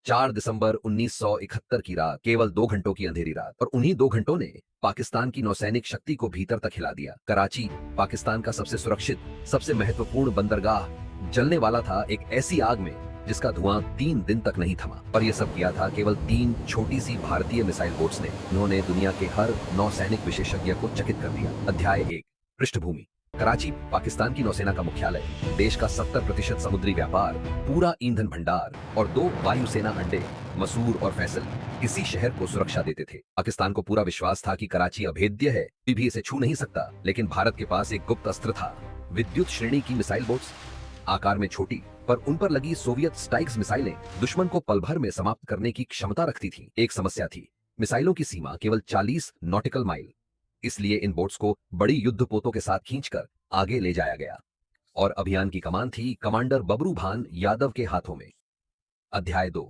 4 दिसंबर 1971 की रात, केवल 2 घंटों की अंधेरी रात, और उन्हीं 2 घंटों ने पाकिस्तान की नौसैनिक शक्ति को भीतर तक हिला दिया। कराची पाकिस्तान का सबसे सुरक्षित, सबसे महत्वपूर्ण बंदरगाह जलने वाला था एक ऐसी आग में जिसका धुआं 3 दिन तक नहीं थमा। पर यह सब किया था केवल 3 छोटी सी भारतीय मिसाइल बोट्स ने। उन्होंने दुनिया के हर नौसैनिक विशेषज्ञ को चकित कर दिया। अध्याय 1, पृष्ठभूमि। कराची पाकिस्तान की नौसेना का मुख्यालय, देश का 70% समुद्री व्यापार, पूरा ईंधन भंडार और 2 वायुसेना अड्डे मसूर और फैसल इसी शहर को सुरक्षा देते थे। पाकिस्तान को पूरा विश्वास था कि कराची अभेद्य है, कोई भी इसे छू नहीं सकता। लेकिन भारत के पास एक गुप्त अस्त्र था, विद्युत श्रेणी की मिसाइल बोट्स। आकार में छोटी, पर उन पर लगी सोवियत स्टाइक्स मिसाइलें दुश्मन को पल भर में समाप्त करने की क्षमता रखती थी। एक समस्या थी, मिसाइलों की सीमा केवल 40 नॉटिकल माइल। इसलिए इन बोट्स को बड़ी युद्धपोतों के साथ खींचकर आगे ले जाया गया और अभियान की कमान थी कमांडर बबरू भान यादव के हाथों में। अध्याय 2,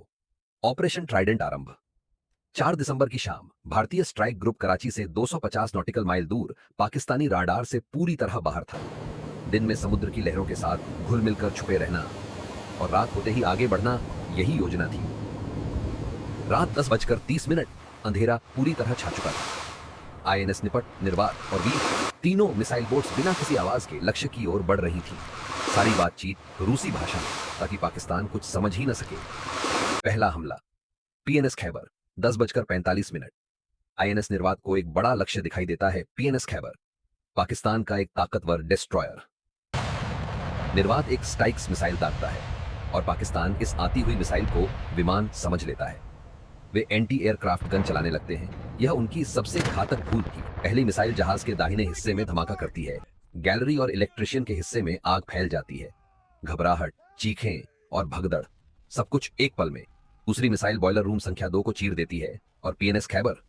ऑपरेशन ट्राइडेंट आरंभ। 4 दिसंबर की शाम भारतीय स्ट्राइक ग्रुप कराची से 250 नॉटिकल माइल दूर पाकिस्तानी राडार से पूरी तरह बाहर था। दिन में समुद्र की लहरों के साथ घुल मिलकर छुपे रहना और रात होते ही आगे बढ़ना, यही योजना थी। रात 10:30, अंधेरा पूरी तरह छा चुका था। आईएनएस निपट, निर्वात और वीर, तीनों मिसाइल बोट्स बिना किसी आवाज के लक्ष्य की ओर बढ़ रही थी। सारी बातचीत रूसी भाषा में, ताकि पाकिस्तान कुछ समझ ही न सके। पहला हमला, पीएनएस खैबर, 10:45। आईएनएस निर्वात को एक बड़ा लक्ष्य दिखाई देता है। पीएनएस खैबर पाकिस्तान का एक ताकतवर डिस्ट्रॉयर। निर्वात एक स्टाइक्स मिसाइल दागता है और पाकिस्तान इस आती हुई मिसाइल को विमान समझ लेता है। वे एंटी एयरक्राफ्ट गन चलाने लगते हैं। यह उनकी सबसे घातक भूल थी। पहली मिसाइल जहाज के दाहिने हिस्से में धमाका करती है। गैलरी और इलेक्ट्रिशियन के हिस्से में आग फैल जाती है। घबराहट, चीखें और भगदड़, सब कुछ एक पल में। दूसरी मिसाइल बॉयलर रूम संख्या 2 को चीर देती है और पीएनएस खैबर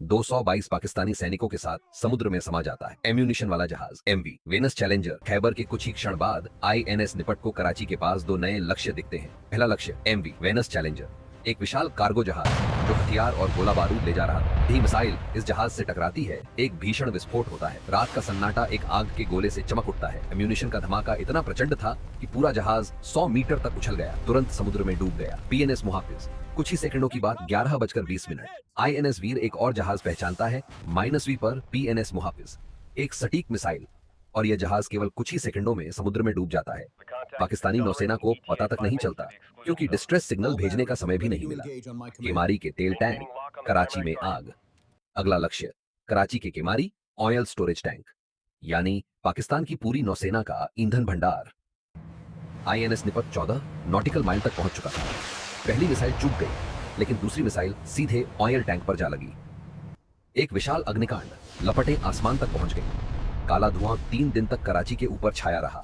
222 पाकिस्तानी सैनिकों के साथ समुद्र में समा जाता है। एम्यूनिशन वाला जहाज एमवी वेनस चैलेंजर खैबर के कुछ ही क्षण बाद आईएनएस निपट को कराची के पास 2 नए लक्ष्य दिखते हैं। पहला लक्ष्य एमवी वेनस चैलेंजर, एक विशाल कार्गो जहाज जो हथियार और गोला बारूद ले जा रहा था। यही मिसाइल इस जहाज से टकराती है, एक भीषण विस्फोट होता है। रात का सन्नाटा एक आग के गोले से चमक उठता है। एम्यूनिशन का धमाका इतना प्रचंड था कि पूरा जहाज 100 मीटर तक उछल गया, तुरंत समुद्र में डूब गया। पीएनएस मुहाफिज, कुछ ही सेकंडों की बात, 11:20। आईएनएस वीर एक और जहाज पहचानता है, -V पर पीएनएस मुहाफिज, एक सटीक मिसाइल, और यह जहाज केवल कुछ ही सेकंडों में समुद्र में डूब जाता है। पाकिस्तानी नौसेना को पता तक नहीं चलता, क्योंकि डिस्ट्रेस सिग्नल भेजने का समय भी नहीं मिला। केमारी के तेल टैंक, कराची में आग। अगला लक्ष्य कराची के केमारी ऑयल स्टोरेज टैंक, यानी पाकिस्तान की पूरी नौसेना का ईंधन भंडार। आईएनएस निपट 14 नॉटिकल माइल तक पहुंच चुका था। पहली मिसाइल चूक गई, लेकिन दूसरी मिसाइल सीधे ऑयल टैंक पर जा लगी। एक विशाल अग्निकांड, लपटें आसमान तक पहुंच गई। काला धुआं 3 दिन तक कराची के ऊपर छाया रहा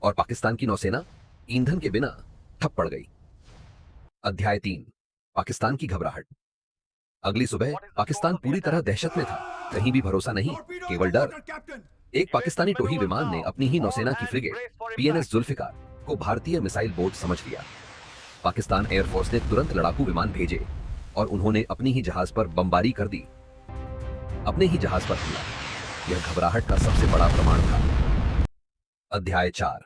और पाकिस्तान की नौसेना ईंधन के बिना ठप पड़ गई। अध्याय 3, पाकिस्तान की घबराहट। अगली सुबह पाकिस्तान पूरी तरह दहशत में था। कहीं भी भरोसा नहीं, केवल डर। एक पाकिस्तानी टोही विमान ने अपनी ही नौसेना की फ्रिगेट पीएनएस जुल्फिकार को भारतीय मिसाइल बोट समझ लिया। पाकिस्तान एयरफोर्स ने तुरंत लड़ाकू विमान भेजे और उन्होंने अपनी ही जहाज पर बमबारी कर दी। अपने ही जहाज पर हमला, यह घबराहट का सबसे बड़ा प्रमाण था। अध्याय 4,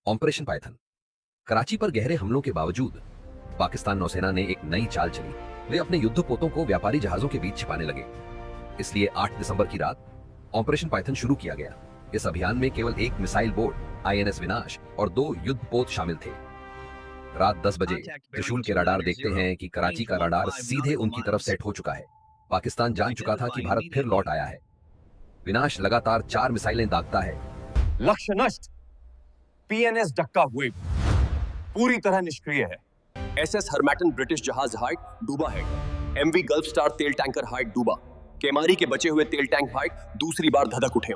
ऑपरेशन पाइथन। कराची पर गहरे हमलों के बावजूद पाकिस्तान नौसेना ने एक नई चाल चली। वे अपने युद्धपोतों को व्यापारी जहाजों के बीच छिपाने लगे। इसलिए 8 दिसंबर की रात ऑपरेशन पाइथन शुरू किया गया। इस अभियान में केवल एक मिसाइल बोट आईएनएस विनाश और 2 युद्धपोत शामिल थे। रात 10 बजे त्रिशूल के राडार देखते हैं कि कराची का राडार सीधे उनकी तरफ सेट हो चुका है। पाकिस्तान जान चुका था कि भारत फिर लौट आया है। विनाश लगातार 4 मिसाइलें दागता है। लक्ष्य नष्ट। पीएनएस डक्का हुई पूरी तरह निष्क्रिय है। एसएस हरमैटन ब्रिटिश जहाज हाइट डूबा है। एमवी गल्फ स्टार तेल टैंकर हाइट डूबा। केमारी के बचे हुए तेल टैंक हाइट दूसरी बार धधक उठे।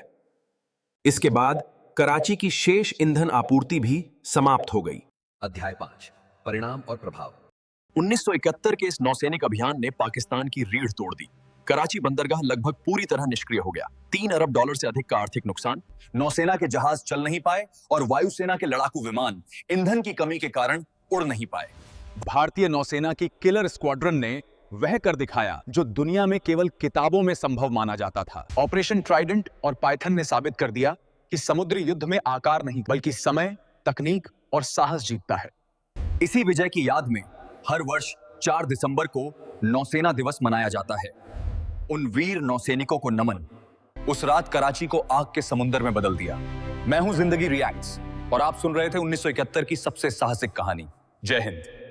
इसके बाद कराची की शेष ईंधन आपूर्ति भी समाप्त हो गई। अध्याय 5, परिणाम और प्रभाव। 1971 के इस नौसैनिक अभियान ने पाकिस्तान की रीढ़ तोड़ दी। कराची बंदरगाह लगभग पूरी तरह निष्क्रिय हो गया। $3 अरब से अधिक का आर्थिक नुकसान, नौसेना के जहाज चल नहीं पाए और वायुसेना के लड़ाकू विमान ईंधन की कमी के कारण उड़ नहीं पाए। भारतीय नौसेना की किलर स्क्वाड्रन ने वह कर दिखाया जो दुनिया में केवल किताबों में संभव माना जाता था। ऑपरेशन ट्राइडेंट और पाइथन ने साबित कर दिया कि समुद्री युद्ध में आकार नहीं बल्कि समय, तकनीक और साहस जीतता है। इसी विजय की याद में हर वर्ष 4 दिसंबर को नौसेना दिवस मनाया जाता है। उन वीर नौसैनिकों को नमन। उस रात कराची को आग के समुंदर में बदल दिया। मैं हूं जिंदगी रिएक्ट्स और आप सुन रहे थे 1971 की सबसे साहसिक कहानी। जय हिंद।